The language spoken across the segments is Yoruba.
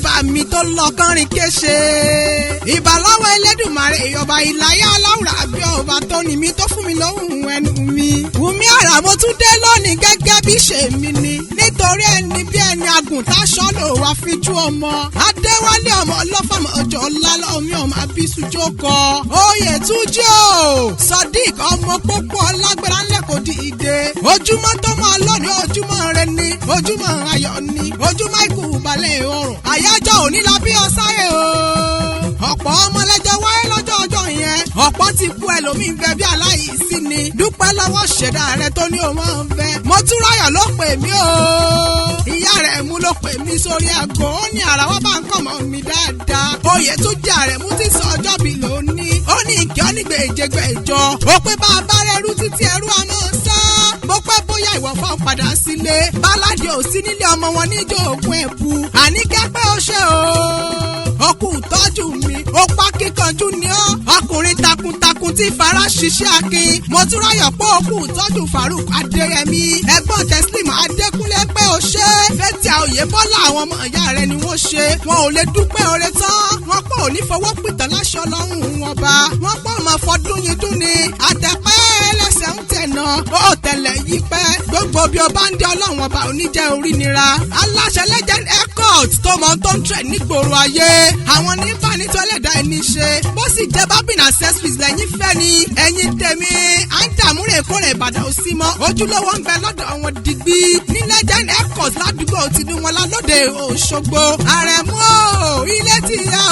ọba mi tó lọ kánrin kéṣe. ìbà lọ́wọ́ Elédùmarè ọba ìláyà aláwùrà bí ọba tó ní mi tó fún mi lóhùn ẹnu mi. wumiara mo tún dé lónìí gẹ́gẹ́ bí ṣe mi ni. nítorí ẹni bí ẹni agùntà sọ́nà wá fi jú ọmọ. adéwálé ọmọ ọlọ́fàmọ́ ọjọ́ lálọ́mí ọmọ abisujo kọ. oyè túnjí o sodiq ọmọ pópó ọlágbára ńlẹ̀ kò di ìdè. ojúmọ́ tó máa lónìí ojúmọ́ rẹ ni ojúmọ́ ayọ̀ ni ojúmọ́ ikú balẹ̀ ọrùn. àyájọ́ òní la bí ọsáyé o. ọ̀pọ̀ ọmọlẹ́jọ́ wáyé lọ́jọ́ ọjọ́ yẹn. ọ̀pọ̀ ti kú ẹlòmíín bẹ bí aláìsí ni. dúpẹ́ lọ́wọ́ ṣẹ̀dá rẹ tó ní o máa ń fẹ́. mo tún ráyọ̀ ló pè mí o. ìyá rẹ̀ mú ló pè mí sórí aago. ó ní ara wa bá ń kọ̀ mọ́ mi dáadáa. oyè tún jà rẹ̀ mú ti sọ ọjọ́ bí lónìí. ó ní ìkẹ́ ó ní gbèjègbèjọ. ó pé bá a bá rẹ̀ rú títí ẹrú àmọ́ sá. bó pẹ́ bóyá ìwọ̀fọ̀ padà sílé. báládì ò sí nílé ọmọ wọn níjó ògùn ẹ̀bù. àníkẹ́ pé ó ṣe o. ó kú tọ́jú mi. ó pa kíkanjú ni ọ́. ọkùnrin takuntakun tí fara ṣiṣẹ́ akin. mo tún ráyọ̀ pé ó kú tọ́jú Farouk Adéyẹmí. ẹ̀gbọ́n Teslim Adékúnlé pé ó ṣe. fẹ́tì àòyè bọ́lá àwọn ọmọ ìyá rẹ̀ ni wọ́n ṣe. wọn ò lè dúpẹ́ oore tán. wọ́n pọ̀ ò ní fọwọ́ pìtàn láṣọ lọ́hùn wọn bá. wọ́n pọ̀ ọmọ fọdún yín dún ni. àtẹ̀pẹ́ ẹlẹ́sẹ̀ ń tẹ̀nà. ó tẹ̀lẹ̀ yí pẹ́. gbogbo bí ọba ń dé ọlọ́run ọba oníjẹ́ orí nira. aláṣẹ legend airport tó mọ tó ń trẹ̀ nígboro ayé. àwọn ní bá ní tọ́lẹ̀dá ẹni ṣe. bó sì jẹ́ bábìn accessories lẹ́yìn fẹ́ ni. ẹ̀yin tèmi à ń dààmúrè kórè Ìbàdàn ò sí mọ́. ojúlówó ń bẹ lọ́dọ̀ wọn digbí. ní legend airport ládùúgbò ti ní wọn lálóde Òṣogbo. àrẹ̀mú o ilé ti yá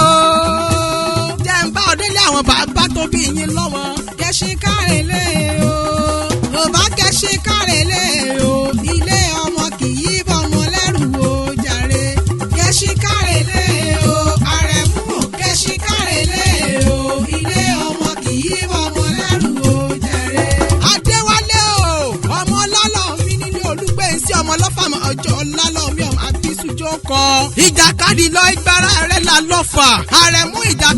o. jẹ́ ń bá ọdẹ́lẹ̀ àwọn bàbá tó bí yín lọ́wọ́. kẹ́sì kárẹ̀lé o. yorùbá kẹ́sì kárẹ̀lé o. ilé ọmọ kì í bọ́ ọmọ lẹ́rù o jàre. kẹ́sì kárẹ̀lé o. àrẹ̀mú kẹ́sì kárẹ̀lé o. ilé ọmọ kì í bọ́ ọmọ lẹ́rù o jàre. adéwálé o. ọmọ lálọ́ mi nílé olúgbèsí ọmọ lọ́fàmọ́ ọjọ́ lálọ́ mi ọmọ abisujo kọ. ìjàkadì lọ ìgbára rẹ̀ la lọ́fà. àrẹ̀mú ìjà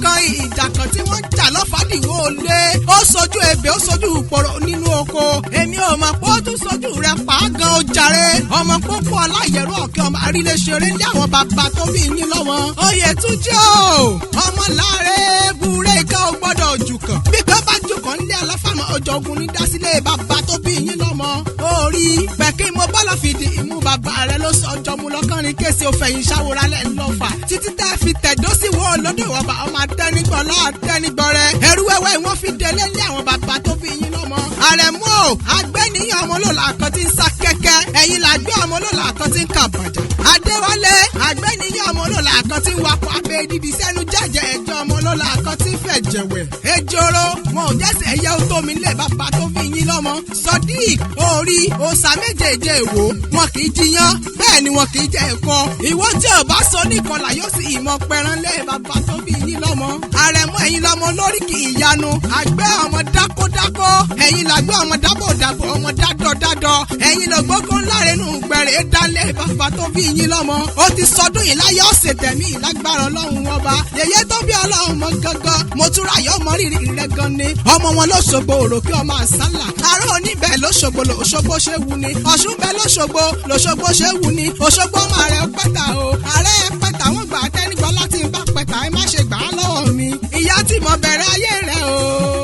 kan tí wọ́n jà lọ́fàdìwọ́ lé. ó sojú ebè ó sojú ìpòrò nínú oko. èmi ò mọ̀ pé ó tún sojú rẹ̀ pàágan ó jàre. ọmọ pópó aláyẹ̀rọ ọ̀kẹ́ ọmọ àrílẹ̀ ṣeré ní àwọn bàbá tó bí yín lọ́wọ́. oyè tún jẹ́ o. ọmọ láàrẹ̀ búrẹ́ ìka ò gbọ́dọ̀ jù kàn. bí kan bá jù kàn ní aláfàmọ́ ọjọ́ ogun ní dásílẹ̀ bàbá tó bí yín lọ́mọ. orí pẹ̀kí mo bọ́lọ̀ fìdí ìmú bàbá rẹ̀ ló sọ ọjọ́ mu lọ́kànrin kése òfẹ̀yìn ṣàwòrán lẹ̀ ńlọ́fà. títí tẹ́ fi tẹ̀dó sí wo lọ́dọ̀ ìwọ̀ba ọmọ atẹ́nigbọ̀n látẹ́nigbọ̀n rẹ̀. ẹrú wẹ́wẹ́ wọ́n fi délé ní àwọn bàbá tó bí yín lọ́mọ. àrẹ̀mú o agbẹ́niyàn ọmọ olóòlà kan ti ń sá kẹ́kẹ́. ẹ̀yin làgbé ọmọ olóòlà kan ti ń kà bàjá. adéwálé agbẹ́niyàn ọmọ olóòlà kan ti ń wakọ̀ abẹ́ dídì sẹ́nu jẹ́jẹ́ ẹjọ́ ọmọ olóòlà kan ti ń fẹ̀ jẹ̀wẹ̀. ejoro wọn ò jẹ́sẹ̀ ẹyẹ ó tó mi lé bàbá tó bí yín lọ́mọ. sodiq orí òòsà méjèèjì èwo wọn kì í jiyàn bẹ́ẹ̀ ni wọn kì í jẹ ẹ̀kọ́. ìwọ tí ò bá sọ nìkọlà yóò sì ìmọ̀ pẹran lé bàbá tó bí yín lọ́mọ. àrẹ̀mú ẹ̀yin lọ́mọ lórí kì í yanu. àgbẹ̀ ọmọ dákódákó ẹ̀yin làgbẹ̀ ọmọ dábòdàbò ọmọ dádọ̀dádọ̀ ẹ̀yin lọ́gbọ́gbọ́ ńláre nù gbẹ̀rẹ̀ dálé bàbá tó bí yín lọ́mọ. ó ti sọdún yìí láyé ọ̀sẹ̀ tẹ̀mí ìlágbára ọlọ́run ọba. yèyé tó bí ọlọ́run mọ gángan mo tún ráyọ̀ ọmọ rírì rẹ̀ gan ni. ọmọ wọn lóṣogbo òròkè ọmọ àsálà. àárọ̀ oníbẹ̀ lóṣogbo lòṣogbo ṣe wù ni. ọ̀ṣun bẹ lóṣogbo lòṣogbo ṣe wù ni. òṣogbo ọmọ rẹ̀ pẹ́ta o. ààrẹ pẹ́ta wọ́n gbà tẹ́nigbọ́ láti bá pẹ́ta ẹ má ṣe gbà á lọ́wọ́ mi. ìyá tí mo bẹ̀rẹ̀ ayé rẹ̀ o.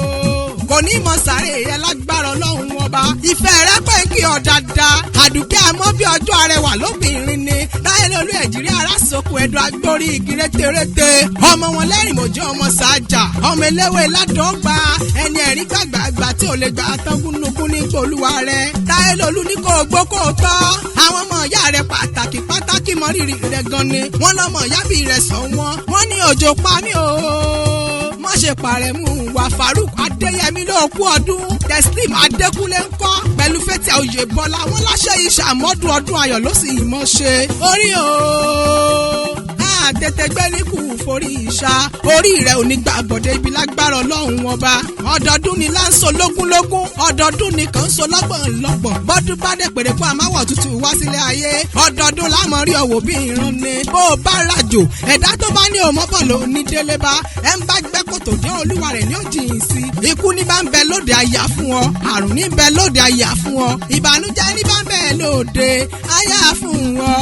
kò ní mọ sáré yẹn lágbára ọlọ́run ọba. ìfẹ́ rẹ pé kí ọ dáadáa. àdùkẹ́ àmọ́ bí ọjọ́ arẹwà lóbìnrin ni. láyé lólu ẹ̀jírí arásòkò ẹ̀dùn agbórí igi rétérété. ọmọ wọn lẹ́rìn mọ́jọ́ ọmọ sájà. ọmọ eléwé ládọ́gba. ẹni ẹ̀rí gbàgbàgbà tí ò lè gbà tán gúnugún ní gbòlúwa rẹ̀. láyé lólu ní kò gbó kò tọ́. àwọn ọmọ ìyá rẹ̀ pàtàkì mọ rírì rẹ̀ gan ni. wọ́n lọ́mọ ìyá bí rẹ̀ sọ wọ́n ní òjò pa mí o. má ṣe pàrẹ̀mú wa Farouk Adéyẹmí ló kú ọdún. Teslim Adékúnlé ń kọ́ pẹ̀lú fẹ́tì àwòyè bọ́lá wọn láṣẹ ìṣàmọ́dún ọdún ayọ̀ ló sì mọ̀ ṣe. orí o tètè gbé ní kù forí ìṣá. orí rẹ̀ ò ní gbà bọ̀dé ibi lágbára ọlọ́run ọba. ọdọọdún ni láǹso lógúnlógún. ọdọọdún ni kàn ń so lọ́gbọ̀nlọ́gbọ̀n. bọ́dún bá dé pèrè fún amáwọ̀ tútù wá sílé ayé. ọdọọdún láàmú rí ọwọ́ bí ìran ni. bó o bá rajò ẹ̀dá tó bá ní òmọ́bọ̀ ló ní délé bá. ẹ ń bá gbẹ́ kòtò dé olúwa rẹ̀ ní òjìyìn sí. ikú ní bá ń bẹ lóde àyà fún ọ. àrùn ní bẹ lóde àyà fún ọ. ìbànújẹ́ ní bá ń bẹ lóde àyà fún ọ.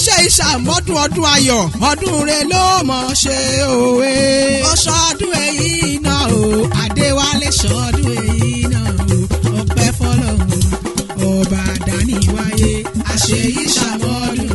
ṣe ìṣàmọ́dún ọdún ayọ̀ ọdún rẹ ló mọ̀ ṣe òwe. ó ṣọdún èyí náà o Adéwálé ṣọdún èyí náà o ọpẹ́ fọ́lọ́run ọba àdáni wáyé àṣeyí ṣàmọ́dún